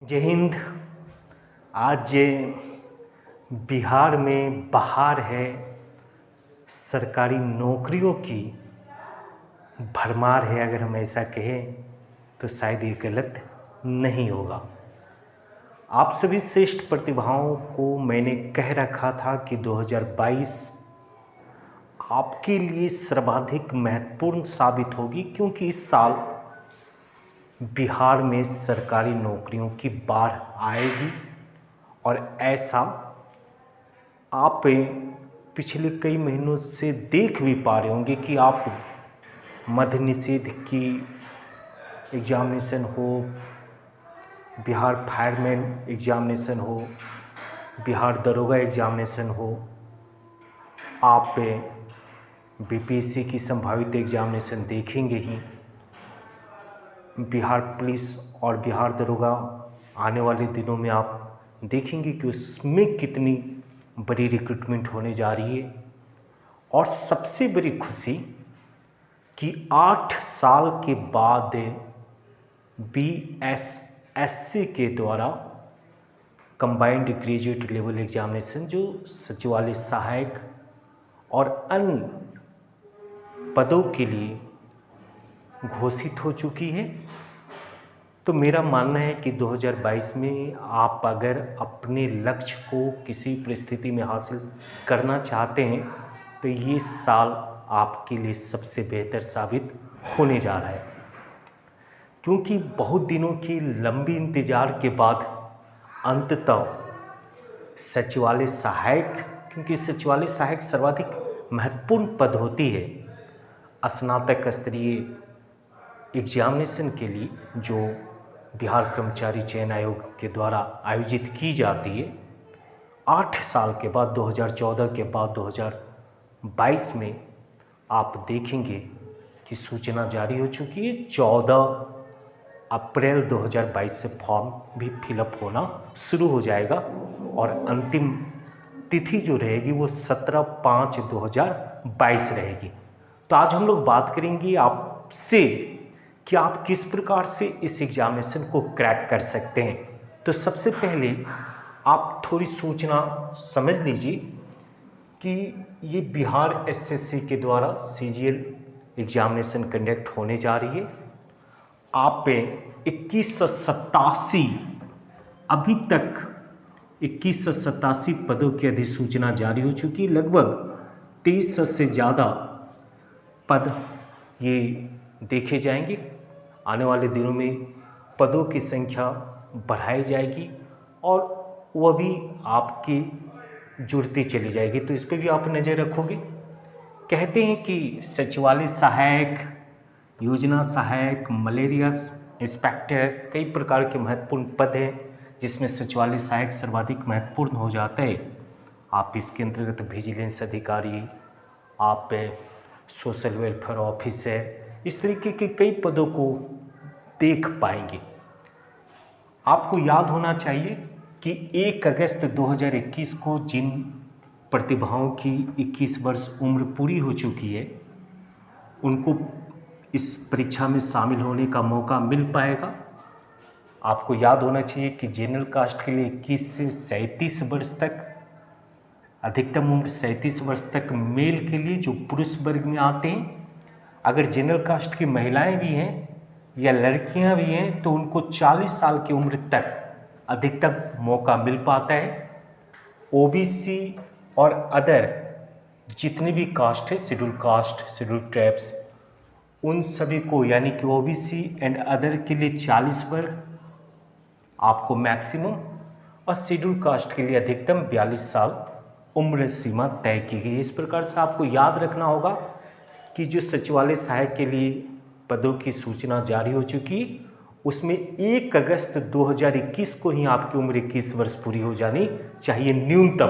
जय हिंद। आज बिहार में बहार है, सरकारी नौकरियों की भरमार है। अगर हम ऐसा कहें तो शायद ये गलत नहीं होगा। आप सभी श्रेष्ठ प्रतिभाओं को मैंने कह रखा था कि 2022 आपके लिए सर्वाधिक महत्वपूर्ण साबित होगी, क्योंकि इस साल बिहार में सरकारी नौकरियों की बाढ़ आएगी। और ऐसा आप पिछले कई महीनों से देख भी पा रहे होंगे कि आप मद्य निषेध की एग्जामिनेशन हो, बिहार फायरमैन एग्जामिनेशन हो, बिहार दरोगा एग्जामिनेशन हो, आप बीपीएससी की संभावित एग्जामिनेशन देखेंगे ही। बिहार पुलिस और बिहार दरोगा आने वाले दिनों में आप देखेंगे कि उसमें कितनी बड़ी रिक्रूटमेंट होने जा रही है। और सबसे बड़ी खुशी कि 8 साल के बाद बीएसएससी के द्वारा कंबाइंड ग्रेजुएट लेवल एग्जामिनेशन, जो सचिवालय सहायक और अन्य पदों के लिए घोषित हो चुकी है। तो मेरा मानना है कि 2022 में आप अगर अपने लक्ष्य को किसी परिस्थिति में हासिल करना चाहते हैं तो ये साल आपके लिए सबसे बेहतर साबित होने जा रहा है, क्योंकि बहुत दिनों की लंबी इंतज़ार के बाद अंततः सचिवालय सहायक, क्योंकि सचिवालय सहायक सर्वाधिक महत्वपूर्ण पद होती है स्नातक स्तरीय एग्जामिनेशन के लिए, जो बिहार कर्मचारी चयन आयोग के द्वारा आयोजित की जाती है। 8 साल के बाद 2014 के बाद 2022 में आप देखेंगे कि सूचना जारी हो चुकी है। 14 अप्रैल 2022 से फॉर्म भी फिलअप होना शुरू हो जाएगा और अंतिम तिथि जो रहेगी वो 17/5/2022 रहेगी। तो आज हम लोग बात करेंगे आपसे कि आप किस प्रकार से इस एग्जामिनेशन को क्रैक कर सकते हैं। तो सबसे पहले आप थोड़ी सूचना समझ लीजिए कि ये बिहार एसएससी के द्वारा सीजीएल एग्जामिनेशन कंडक्ट होने जा रही है। आप 2187 अभी तक 2187 पदों की अधिसूचना जारी हो चुकी है। लगभग 2300 से ज़्यादा पद ये देखे जाएंगे। आने वाले दिनों में पदों की संख्या बढ़ाई जाएगी और वह भी आपकी जुड़ती चली जाएगी, तो इस पर भी आप नज़र रखोगे। कहते हैं कि सचिवालय सहायक, योजना सहायक, मलेरिया इंस्पेक्टर, कई प्रकार के महत्वपूर्ण पद हैं जिसमें सचिवालय सहायक सर्वाधिक महत्वपूर्ण हो जाता है। आप इसके अंतर्गत विजिलेंस अधिकारी, आप सोशल वेलफेयर ऑफिसर, इस तरीके के कई पदों को देख पाएंगे। आपको याद होना चाहिए कि 1 अगस्त 2021 को जिन प्रतिभाओं की 21 वर्ष उम्र पूरी हो चुकी है उनको इस परीक्षा में शामिल होने का मौका मिल पाएगा। आपको याद होना चाहिए कि जनरल कास्ट के लिए 21 से 37 वर्ष तक, अधिकतम उम्र 37 वर्ष तक मेल के लिए जो पुरुष वर्ग में आते हैं। अगर जनरल कास्ट की महिलाएं भी हैं या लड़कियां भी हैं तो उनको 40 साल की उम्र तक अधिकतम मौका मिल पाता है। ओबीसी और अदर जितनी भी कास्ट है, शेड्यूल कास्ट, शेड्यूल ट्राइब्स, उन सभी को, यानी कि ओबीसी एंड अदर के लिए 40 वर्ग आपको मैक्सिमम और शेड्यूल कास्ट के लिए अधिकतम 42 साल उम्र सीमा तय की गई है। इस प्रकार से आपको याद रखना होगा कि जो सचिवालय सहायक के लिए पदों की सूचना जारी हो चुकी, उसमें 1 अगस्त 2021 को ही आपकी उम्र 21 वर्ष पूरी हो जानी चाहिए न्यूनतम।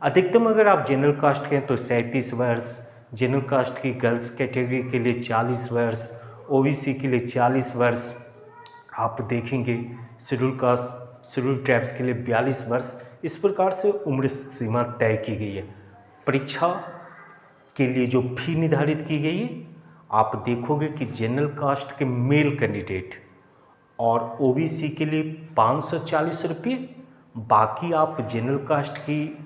अधिकतम अगर आप जनरल कास्ट के हैं तो 37 वर्ष, जनरल कास्ट की गर्ल्स कैटेगरी के लिए 40 वर्ष, ओबीसी के लिए 40 वर्ष, आप देखेंगे शेड्यूल कास्ट, शेड्यूल ट्राइब्स के लिए 42 वर्ष। इस प्रकार से उम्र सीमा तय की गई है। परीक्षा के लिए जो फी निर्धारित की गई है, आप देखोगे कि जनरल कास्ट के मेल कैंडिडेट और ओबीसी के लिए 540 रुपये। बाकी आप जनरल कास्ट की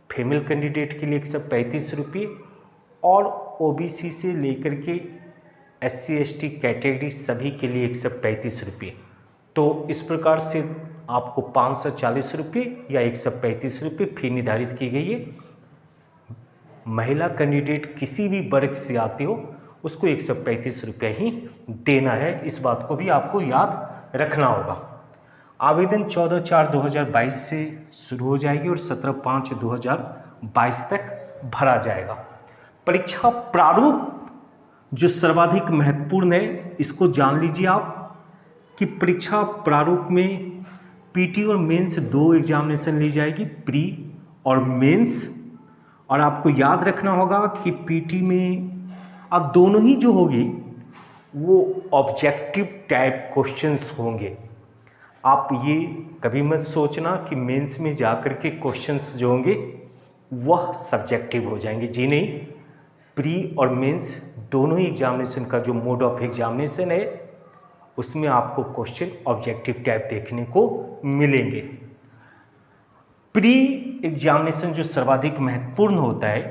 फीमेल कैंडिडेट के लिए 135 रुपये और ओबीसी से लेकर के SC ST कैटेगरी सभी के लिए 135 रुपये। तो इस प्रकार से आपको 540 रुपये या 135 रुपये फी निर्धारित की गई है। महिला कैंडिडेट किसी भी वर्ग से आते हो उसको 135 रुपये ही देना है, इस बात को भी आपको याद रखना होगा। आवेदन 14/4/2022 से शुरू हो जाएगी और 17/5/2022 तक भरा जाएगा। परीक्षा प्रारूप जो सर्वाधिक महत्वपूर्ण है, इसको जान लीजिए आप कि परीक्षा प्रारूप में पीटी और मेंस 2 एग्जामिनेशन ली जाएगी, प्री और मेंस। और आपको याद रखना होगा कि पीटी में अब दोनों ही जो होगी वो ऑब्जेक्टिव टाइप क्वेश्चंस होंगे। आप ये कभी मत सोचना कि मेंस में जाकर के क्वेश्चंस जो होंगे वह सब्जेक्टिव हो जाएंगे, जी नहीं। प्री और मेंस दोनों ही एग्जामिनेशन का जो मोड ऑफ एग्जामिनेशन है उसमें आपको क्वेश्चन ऑब्जेक्टिव टाइप देखने को मिलेंगे। प्री एग्जामिनेशन जो सर्वाधिक महत्वपूर्ण होता है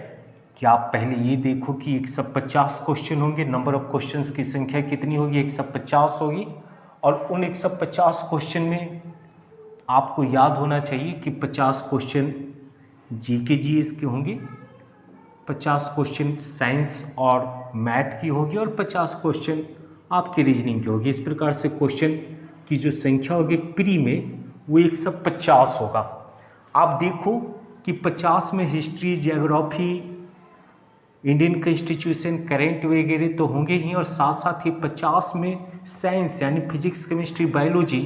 कि आप पहले ये देखो कि 150 क्वेश्चन होंगे, नंबर ऑफ क्वेश्चंस की संख्या कितनी होगी, 150 होगी। और उन 150 क्वेश्चन में आपको याद होना चाहिए कि 50 क्वेश्चन जीके जीएस के होंगे, 50 क्वेश्चन साइंस और मैथ की होगी और 50 क्वेश्चन आपकी रीजनिंग की होगी। इस प्रकार से क्वेश्चन की जो संख्या होगी प्री में वो 150 होगा। आप देखो कि 50 में history, geography, Indian constitution, current वगैरह तो होंगे ही, और साथ साथ ही 50 में साइंस यानी फिजिक्स, केमिस्ट्री, बायोलॉजी।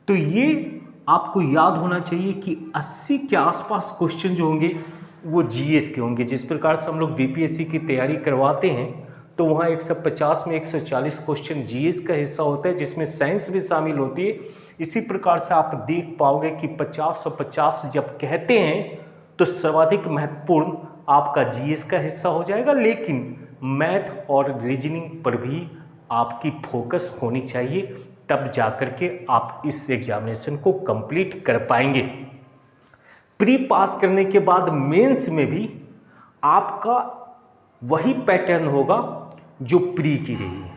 तो ये आपको याद होना चाहिए कि 80 के आसपास क्वेश्चन जो होंगे वो जीएस के होंगे। जिस प्रकार से हम लोग बीपीएससी की तैयारी करवाते हैं तो वहाँ 150 में 140 क्वेश्चन जीएस का हिस्सा होता है, जिसमें साइंस भी शामिल होती है। इसी प्रकार से आप देख पाओगे कि 50 और 50 जब कहते हैं तो सर्वाधिक महत्वपूर्ण आपका जीएस का हिस्सा हो जाएगा, लेकिन मैथ और रीजनिंग पर भी आपकी फोकस होनी चाहिए, तब जाकर के आप इस एग्जामिनेशन को कंप्लीट कर पाएंगे। प्री पास करने के बाद मेंस में भी आपका वही पैटर्न होगा जो प्री की रही है,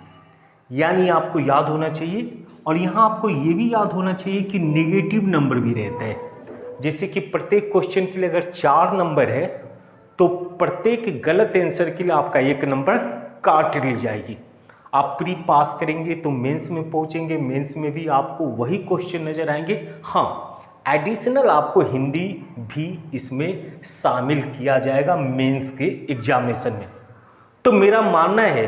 यानी आपको याद होना चाहिए। और यहाँ आपको ये भी याद होना चाहिए कि नेगेटिव नंबर भी रहते हैं। जैसे कि प्रत्येक क्वेश्चन के लिए अगर 4 नंबर है तो प्रत्येक गलत आंसर के लिए आपका 1 नंबर काट ली जाएगी। आप प्री पास करेंगे तो मेंस में पहुंचेंगे, मेंस में भी आपको वही क्वेश्चन नजर आएंगे। हाँ, एडिशनल आपको हिंदी भी इसमें शामिल किया जाएगा मेंस के एग्जामिनेशन में। तो मेरा मानना है,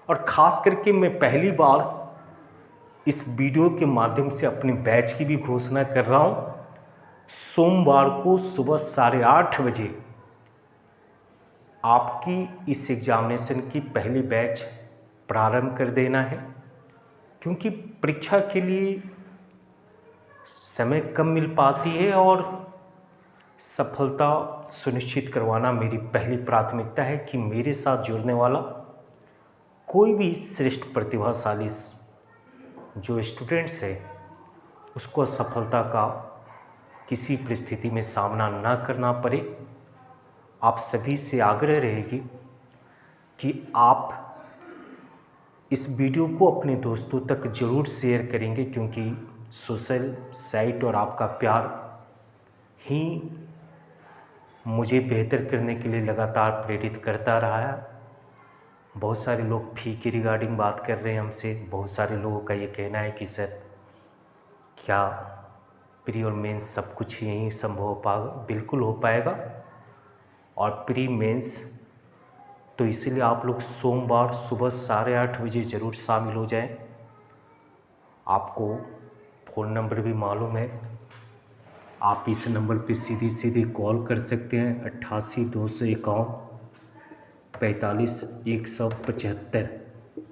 और ख़ास करके मैं पहली बार इस वीडियो के माध्यम से अपने बैच की भी घोषणा कर रहा हूँ। सोमवार को सुबह 8:30 बजे आपकी इस एग्जामिनेशन की पहली बैच प्रारंभ कर देना है, क्योंकि परीक्षा के लिए समय कम मिल पाती है और सफलता सुनिश्चित करवाना मेरी पहली प्राथमिकता है कि मेरे साथ जुड़ने वाला कोई भी श्रेष्ठ प्रतिभाशाली जो स्टूडेंट्स है उसको असफलता का किसी परिस्थिति में सामना ना करना पड़े। आप सभी से आग्रह रहेगी कि आप इस वीडियो को अपने दोस्तों तक ज़रूर शेयर करेंगे, क्योंकि सोशल साइट और आपका प्यार ही मुझे बेहतर करने के लिए लगातार प्रेरित करता रहा है। बहुत सारे लोग फी की रिगार्डिंग बात कर रहे हैं हमसे। बहुत सारे लोगों का ये कहना है कि सर क्या प्री और मेंस सब कुछ यहीं संभव हो पाएगा? बिल्कुल हो पाएगा। और प्री मेंस तो इसीलिए आप लोग सोमवार सुबह 8:30 बजे ज़रूर शामिल हो जाएं। आपको फ़ोन नंबर भी मालूम है, आप इस नंबर पे सीधी सीधी कॉल कर सकते हैं 88 251 45 175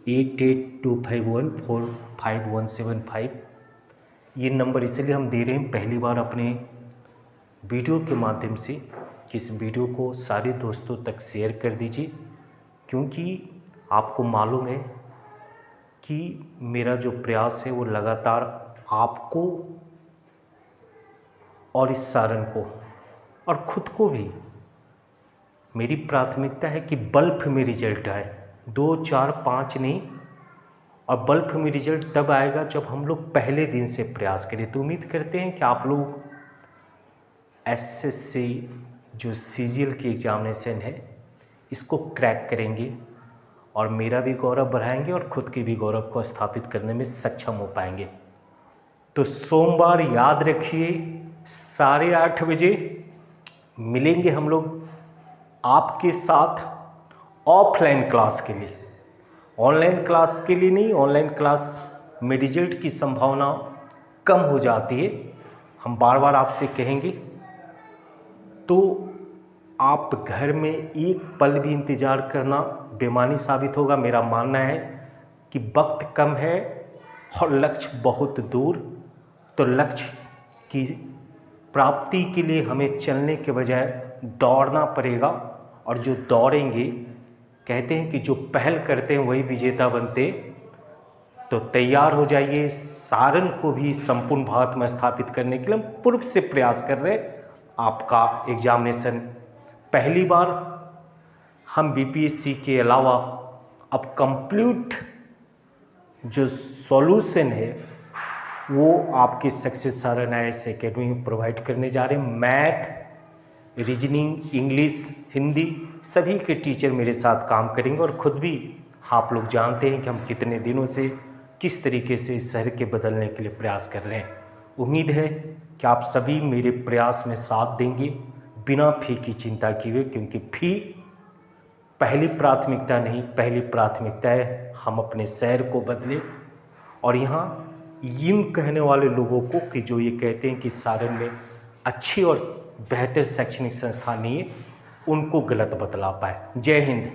882514 5175। ये नंबर इसलिए हम दे रहे हैं पहली बार अपने वीडियो के माध्यम से कि इस वीडियो को सारे दोस्तों तक शेयर कर दीजिए, क्योंकि आपको मालूम है कि मेरा जो प्रयास है वो लगातार आपको और इस सारन को और खुद को भी, मेरी प्राथमिकता है कि बल्क में रिजल्ट आए, 2, 4, 5 नहीं। और बल्क में रिजल्ट तब आएगा जब हम लोग पहले दिन से प्रयास करें। तो उम्मीद करते हैं कि आप लोग एसएससी जो सीजीएल की एग्जामिनेशन है इसको क्रैक करेंगे और मेरा भी गौरव बढ़ाएंगे और खुद के भी गौरव को स्थापित करने में सक्षम हो पाएंगे। तो सोमवार याद रखिए 8:30 बजे मिलेंगे हम लोग आपके साथ ऑफलाइन क्लास के लिए। ऑनलाइन क्लास के लिए नहीं, ऑनलाइन क्लास में रिजल्ट की संभावना कम हो जाती है, हम बार बार आपसे कहेंगे। तो आप घर में एक पल भी इंतज़ार करना बेमानी साबित होगा। मेरा मानना है कि वक्त कम है और लक्ष्य बहुत दूर, तो लक्ष्य की प्राप्ति के लिए हमें चलने के बजाय दौड़ना पड़ेगा। और जो दौड़ेंगे, कहते हैं कि जो पहल करते हैं वही विजेता बनते। तो तैयार हो जाइए, सारन को भी संपूर्ण भारत में स्थापित करने के लिए हम पूर्व से प्रयास कर रहे हैं। आपका एग्जामिनेशन पहली बार हम बीपीएससी के अलावा अब कंप्लीट जो सॉल्यूशन है वो आपके सक्सेस सारन IAS एकेडमी में प्रोवाइड करने जा रहे हैं। मैथ, रीजनिंग, इंग्लिश, हिंदी सभी के टीचर मेरे साथ काम करेंगे और ख़ुद भी आप लोग जानते हैं कि हम कितने दिनों से किस तरीके से इस शहर के बदलने के लिए प्रयास कर रहे हैं। उम्मीद है कि आप सभी मेरे प्रयास में साथ देंगे बिना फ़ी की चिंता किए हुए, क्योंकि फ़ी पहली प्राथमिकता नहीं, पहली प्राथमिकता है हम अपने शहर को बदलें। और यहाँ यूँ कहने वाले लोगों को कि जो ये कहते हैं कि सारन में अच्छी और बेहतर शैक्षणिक संस्थान नहीं है, उनको गलत बतला पाए। जय हिंद।